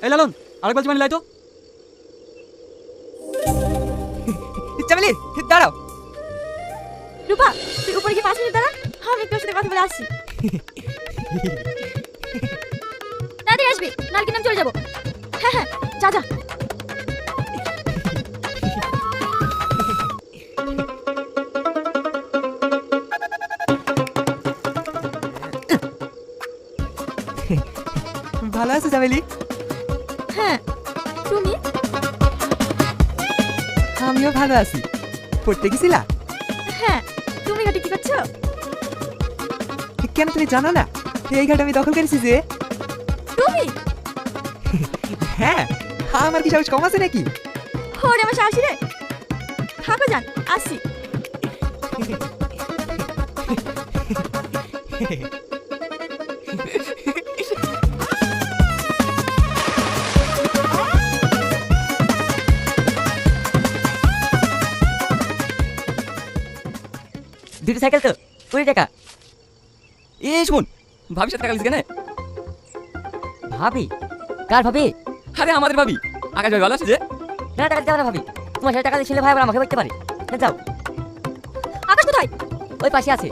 এই লালন আরেকবার চিমানি লাই তো। চামেলি দাঁড়াও। রূপা তুই উপরে গিয়ে 5 মিনিট দাঁড়া, আমি একটু ওর সাথে কথা বলে আসছি। তাড়াতাড়ি আসবি, নাহলে কিন্তু আমি চলে যাবো। হ্যাঁ হ্যাঁ, যা যা। ভালো আছো চামেলি? হ্যাঁ, তুমি? আমিও ভালো আছি। পড়তে গেছিলা? হ্যাঁ, তুমি ঘাটে কি করছো? কেন তুমি জানো না এই ঘাট আমি দখল করেছি যে? তুমি? হ্যাঁ, আমার কি সাহস কম আছে নাকি? ওরে আমার সাহসী রে। থাকো যান, আসছি। দুটো সাইকেল তো 20 টাকা। এই শোন, ভাবির সাথে টাকা লিস কেন? ভাবি? কার ভাবি? আরে আমাদের ভাবি। আকাশ ভাই ভালো আছে যে? না টাকা দিতে হবে না ভাবি, তোমার সাথে টাকা দিলে ভাই আবার আমাকে বলতে পারে। না যাও, আকাশ কোথায়? ওই পাশে আছে।